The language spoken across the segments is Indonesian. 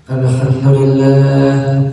Alhamdulillah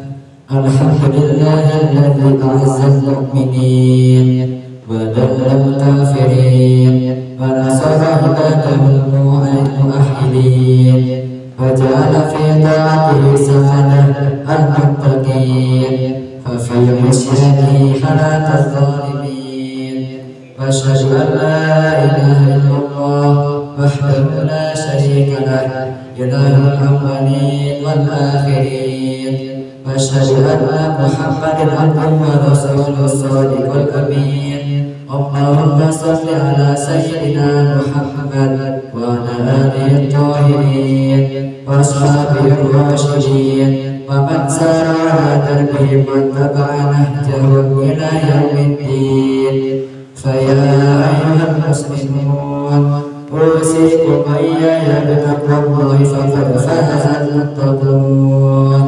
alladzi a'azza al-mu'minin wa dalla al-kafirin wa nasara ibadahu al-mu'ahidin wa ja'ala fi ta'atihi sa'adah al-muttaqin fa fi isyanihi halata al-zalimin wa asyhadu an la ilaha illallah wahdahu la syarika lah ilahul awwalin wal akhirin wa asyhadu anna Muhammadan abduhu wa rasuluhu shadiqul amin. Allahumma shalli ala sayyidina Muhammad wa ala alihi tahirin wa ashabihi rasyidin wa man sara ala darbihim wa tabi'a nahjahum ila yaumiddin. Fa ya ayyuhal muslimun أوصيكم وإياي بتقوى الله فقد فاز المتقون.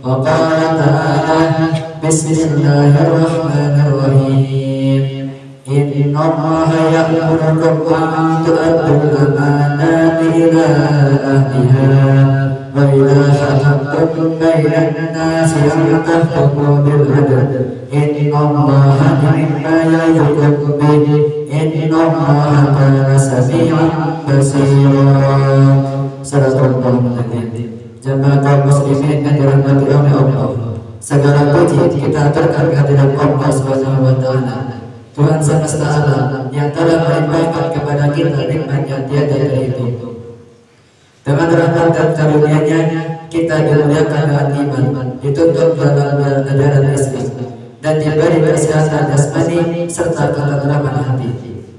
وقال تعالى بسم الله الرحمن الرحيم إن الله يأمركم أن تؤدوا الأمانات إلى أهلها وإذا حكمتم بين الناس أن تحكموا بالعدل إن الله نعم يعظكم به إن الله كان سميعا بصيرا. Sadaqallahul adzim. Jamaah kaum muslimin yang dirahmati oleh Allah, segala puji kita aturkan kehadirat Allah Subhanahu wa taala, Tuhan semesta alam yang telah melimpahkan kepada kita nikmat yang tiada terhitung. Dengan rahmat dan karunia-Nya kita dimuliakan dengan iman, dituntut dalam ajaran Islam dan diberi kesehatan jasmani serta ketentraman hati,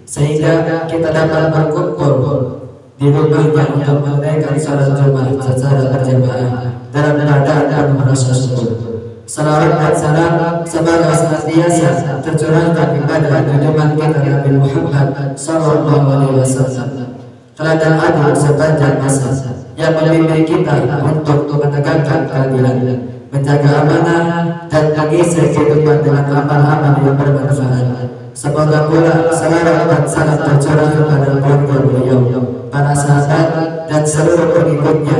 sehingga kita dapat berkumpul di rumahnya untuk menunaikan salat Jumat secara berjamaah dalam keadaan penuh rasa syukur. Salawat dan salam semoga senantiasa tercurahkan kepada junjungan kita Nabi Muhammad sallallahu alaihi wasallam, teladan agung sepanjang masa yang membimbing kita untuk menegakkan keadilan, menjaga amanah dan mengisi kehidupan dengan amal-amal yang bermanfaat. Semoga pula salawat dan salam tercurah kepada keluarga beliau, para sahabat dan seluruh pengikutnya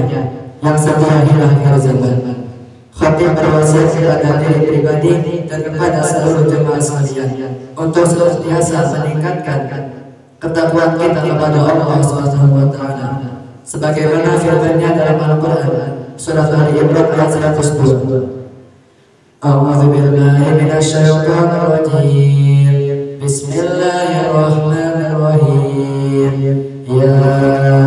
yang setia hingga akhir zaman. Khatib berwasiat kepada diri pribadi dan kepada seluruh jemaah sekalian untuk senantiasa meningkatkan ketakwaan kita kepada Allah Subhanahu wa taala, sebagaimana firman-Nya dalam Al-Qur'an surat Ali Imran ayat 102. A'udzu billahi minasyaitonir rajim. Bismillahirrahmanirrahim. Ya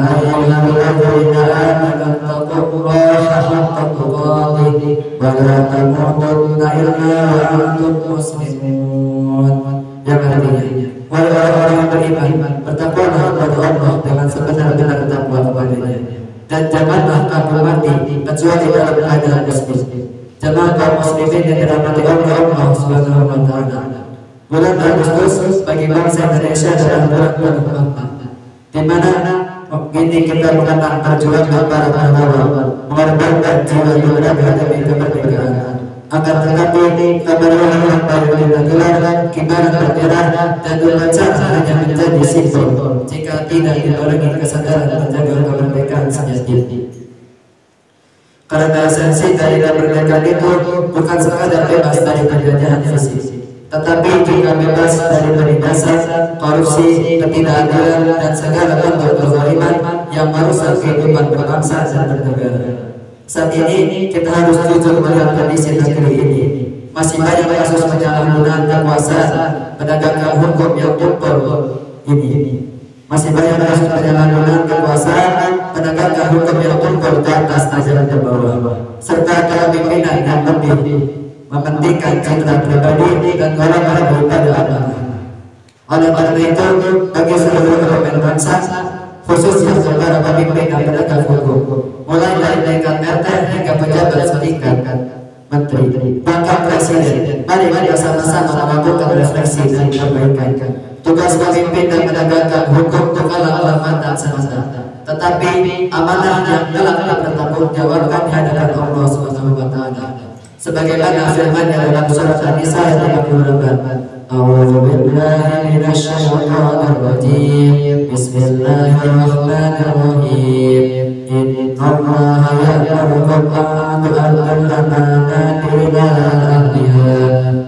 ayyuhalladzina amanu taqullaha haqqa tuqatih wa la tamutunna illa wa antum muslimun. Yang artinya, wahai orang-orang yang beriman, bertakwalah kepada Allah dengan sebenar-benar takwa kepadanya, dan janganlah kamu mati kecuali dalam keadaan muslim. Jemaah kaum muslimin yang dirahmati oleh Allah Subhanahu wa taala, bulan Agustus bagi bangsa Indonesia adalah bulan penuh makna, di mana ini kita mengenang perjuangan para pahlawan mengorbankan jiwa raga demi kemerdekaan. Akan tetapi kemerdekaan yang baru kita gelar kibaran bendera dan upacara hanya menjadi simbol jika tidak dibarengi kesadaran menjaga kemerdekaan sejati. Karena esensi dari kemerdekaan itu bukan sekadar bebas dari penjajahan fisik, tetapi juga bebas dari penindasan, korupsi, ketidakadilan, dan segala bentuk kezaliman yang merusak kehidupan berbangsa dan bernegara. Saat ini kita harus jujur melihat kondisi negeri ini. Masih banyak kasus penyalahgunaan kekuasaan, penegakan hukum yang tumpul ini. Masih banyak kasus penyalahgunaan kekuasaan, penegakan hukum yang tumpul ke atas dan ke bawah, serta kepemimpinan yang lebih mementingkan citra pribadi dan orang-orang daripada amanah. Oleh karena itu, bagi seluruh elemen bangsa, khususnya para pemimpin dan penegak hukum, mulai dari tingkat RT hingga pejabat setingkat menteri, bahkan presiden, mari kita sama-sama melakukan refleksi dan perbaikan. Tugas pemimpin dan menegakkan hukum bukanlah alamatan semata, tetapi amanah yang telah dipertanggungjawabkan di hadapan Allah Subhanahu wa taala. Sebagaimana firman-Nya dalam surat An-Nisa ayat 58, أعوذ بالله من الشيطان الرجيم بسم الله الرحمن الرحيم إن الله يأمركم أن تؤدوا الأمانات إلى أهلها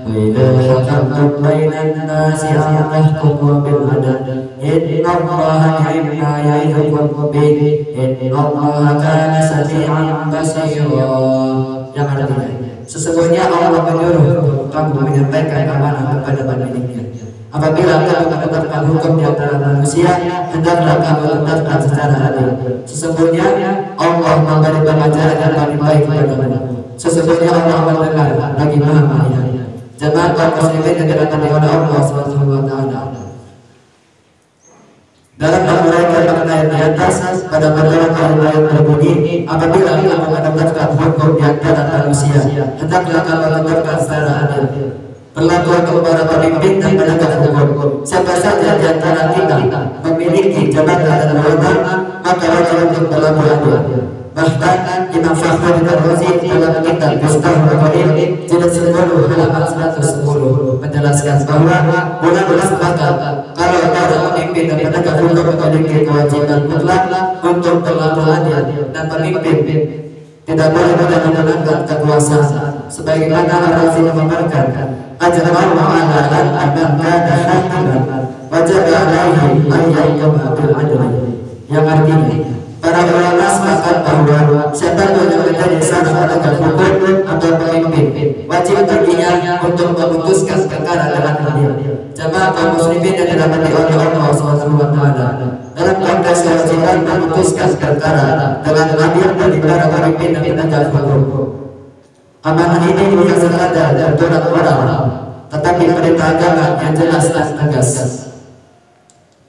وإذا حكمتم بين الناس أن تحكموا بالعدل إن الله نعم ما يعظكم به إن الله كان سميعا بصيرا. Yang artinya, sesungguhnya Allah menyuruh kamu menyampaikan amanah kepada pemiliknya. Apabila kamu menetapkan hukum di antara manusia, hendaklah kamu tetapkan secara adil. Sesungguhnya Allah memberi pengajaran yang paling baik kepadamu. Sesungguhnya Allah mendengar lagi Maha Melihat. Jemaah kaum muslimin yang dirahmati oleh Allah Subhanahu wa taala. Dalam menguraikan makna yang di atas, pada perkara ayat berbunyi, apabila kamu menetapkan hukum di antara manusia, hendaklah kamu menetapkan secara adil. Berlaku kepada pemimpin dan penegak hukum. Siapa saja di antara kita memiliki jabatan dan wewenang, maka wajib untuk berlaku adil. Bahkan Imam Fakhruddin Ar-Razi dalam kitab Mustahil Al-Qadim jilid 10 halaman 110 menjelaskan bahwa ulama sepakat kalau para pemimpin dan penegak hukum memiliki kewajiban mutlak untuk berlaku adil, dan pemimpin tidak boleh menggunakan kekuasaan. Sebagaimana Ar-Razi memaparkan, ajra'u ma'alalan aman kana hakiman wajib alaihi ayyahkum bil adli. Yang artinya, para ulama sepakat bahwa siapa yang menjadi seorang penegak hukum atau pemimpin wajib baginya untuk memutuskan perkara dengan adil. Jemaah kaum muslimin yang dirahmati oleh Allah Subhanahu wa taala, dalam konteks kewajiban memutuskan perkara dengan adil dari para pemimpin dan penegak hukum, amanah ini bukan sekadar aturan moral, tetapi perintah agama yang jelas dan tegas.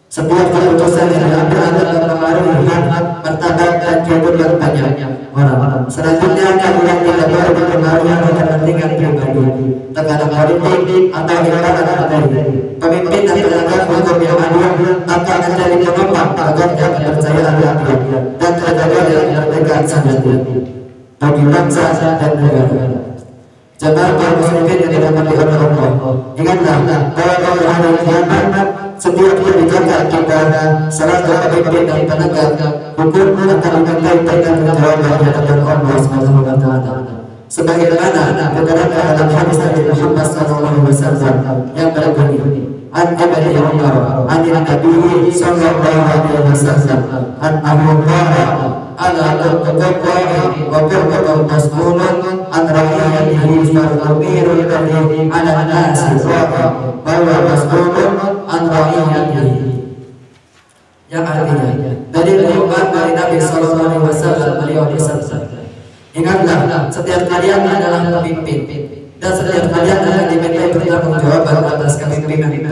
Setiap keputusan yang diambil akan mempengaruhi hak, martabat dan kehidupan banyak orang. Selanjutnya, yang tidak boleh mempengaruhi oleh kepentingan pribadi, tekanan politik atau ibarat materi. Pemimpin dan penegak hukum yang adil akan menjadi penopang agarnya kepercayaan rakyat dan terjaga dalam kemerdekaan sejati bagi bangsa dan negara. Jemaah kaum muslimin yang dirahmati oleh Allah, ingatlah bahwa pada hari kiamat setiap kebijakan kita selaku pemimpin dan penegak hukum akan dimintai pertanggungjawaban di hadapan Allah Subhanahu wa taala. Sebagaimana diterangkan dalam hadis Nabi Muhammad SAW yang berbunyi, an Ibnu Umar an Nabi sallallahu alaihi wasallam an Abu Hurairah ala al-qawmi wa qurbatul mas'ulun an ra'iyatihi fal-amirul ladhi ala an-nasi ra'a wa mas'ulun an ra'iyatihi. Yang artinya, dari riwayat dari Nabi sallallahu alaihi wasallam beliau bersabda, ingatlah setiap kalian adalah pemimpin dan setiap kalian akan dimintai pertanggungjawaban atas kepemimpinannya.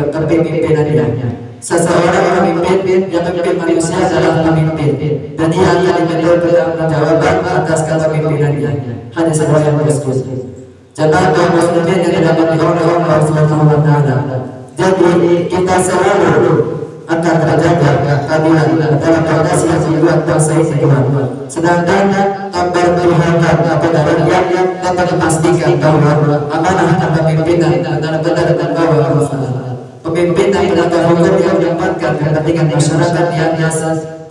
Seseorang pemimpin yang memimpin manusia adalah pemimpin, dan dia akan dimintai pertanggungjawaban atas kepemimpinannya. Hadis riwayat Muslim. Jemaah kaum muslimin yang dirahmati oleh Allah Subhanahu wa taala. Jadi kita selalu akan terjaga keadilan dalam konteks yang dibuat bangsa ini. Sedangkan kabar berharap kepada rakyat dapat memastikan bahwa amanah kepemimpinan benar-benar terbawa masalah. Pemimpin dan penegak hukum yang menempatkan kepentingan masyarakat di atas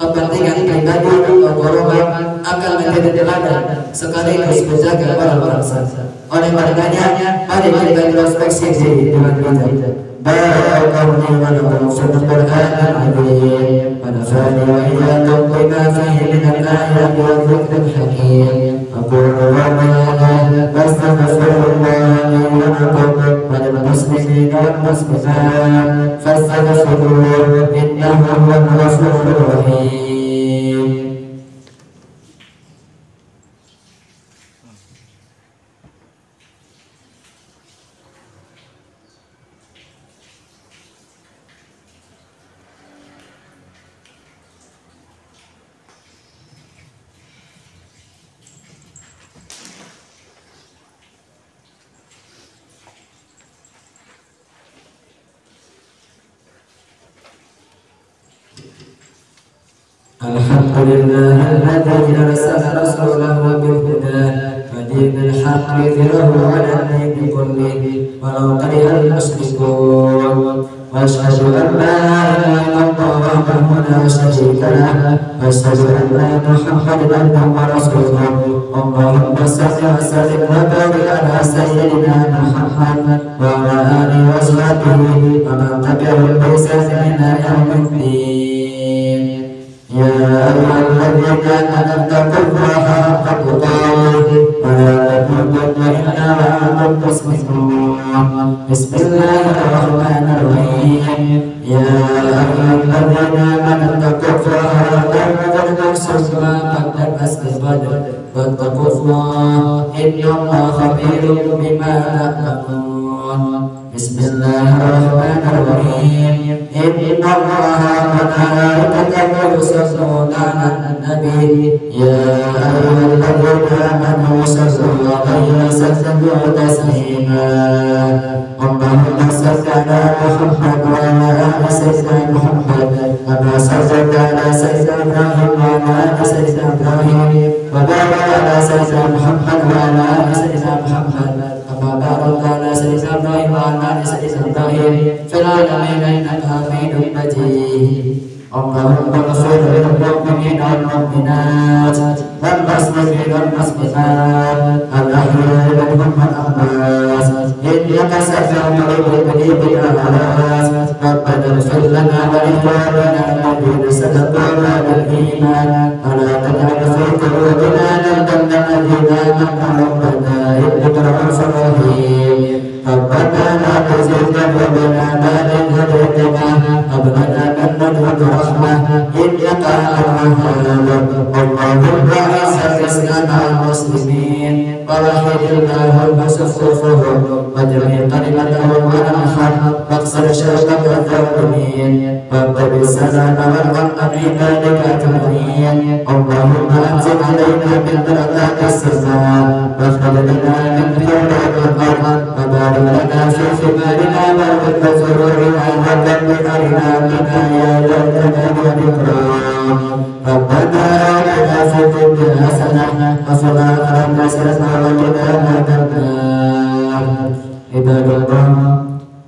kepentingan pribadi atau golongan akan menjadi teladan sekaligus menjaga para bangsa. Oleh karenanya, mari kita introspeksi diri dengan bijak. Barakallahu wa lakum fil Qur'anil azim wa nafa'ani wa iyyakum bima fihi min al-ayati wa dhikril hakim. Aqulu qawli wastaghfirullah li wa lakum wa lil muslimina wal muslimat fastaghfiruhu innahu huwal ghafurur rahim. Alhamdulillah alladzi arsala rasulahu bil huda ودين الحق يظهره على الدين كله ولو كره المشركون وأشهد أن لا إله إلا الله وحده لا شريك له وأشهد أن محمدا عبده ورسوله اللهم صل وسلم وبارك على سيدنا محمد وعلى آله وصحبه ومن تبعهم بإحسان إلى يوم الدين يا أيها الذين آمنوا اتقوا الله حق تقاته ولا تموتن إلا وأنتم مسلمون بسم الله الرحمن الرحيم يا أيها الذين آمنوا اتقوا الله ولا تنسوا ما قدمت لغد واتقوا الله إن الله خبير بما تعملون بسم الله الرحمن الرحيم إن الله وملائكته يصلون على النبي يا أيها الذين آمنوا صلوا عليه وسلموا تسليما اللهم صل على محمد وعلى آل سيدنا محمد كما صليت على سيدنا إبراهيم وعلى آل سيدنا إبراهيم وبارك على سيدنا محمد وعلى آل سيدنا محمد كما باركت على سيدنا إبراهيم وعلى آل سيدنا إبراهيم في العالمين إنك حميد مجيد اللهم اغفر للمؤمنين والمؤمنات والمسلمين والمسلمات الأحياء منهم والأموات إنك سميع قريب بالآيات ربنا اغفر لنا ولإخواننا الذين سبقونا بالإيمان ولا تجعل في قلوبنا غلا للذين آمنوا ربنا إنك رؤوف رحيم ربنا لا تزغ قلوبنا بعد إذ هديتنا وهب لنا من لدنك رحمة إنك أنت الوهاب اللهم أعز الإسلام والمسلمين ووحد اللهم صفوفهم واجمع كلمتهم على الحق واكسر شوكة الظالمين وابتغ السلام والأمن عبادك أجمعين اللهم أنزل علينا من بركات السماء واخرج لنا من خيرات الأرض وبارك لنا في ثمارنا وارزق زروعنا وثبت أرناقنا يا ذا الجلال والإكرام ربنا آتنا في الدنيا حسنة وفي الآخرة حسنة وقنا عذاب النار عباد الله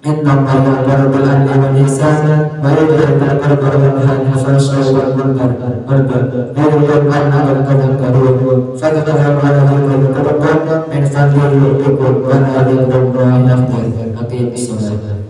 إن الله يأمر بالعدل والإحسان وينهى عن القرب والنهي عن الفحشاء والمنكر والبغي يعظكم لعلكم تذكرون فاذكروا الله يذكركم من فضله يؤتكم ولذكر الله أكبر أقيموا الصلاة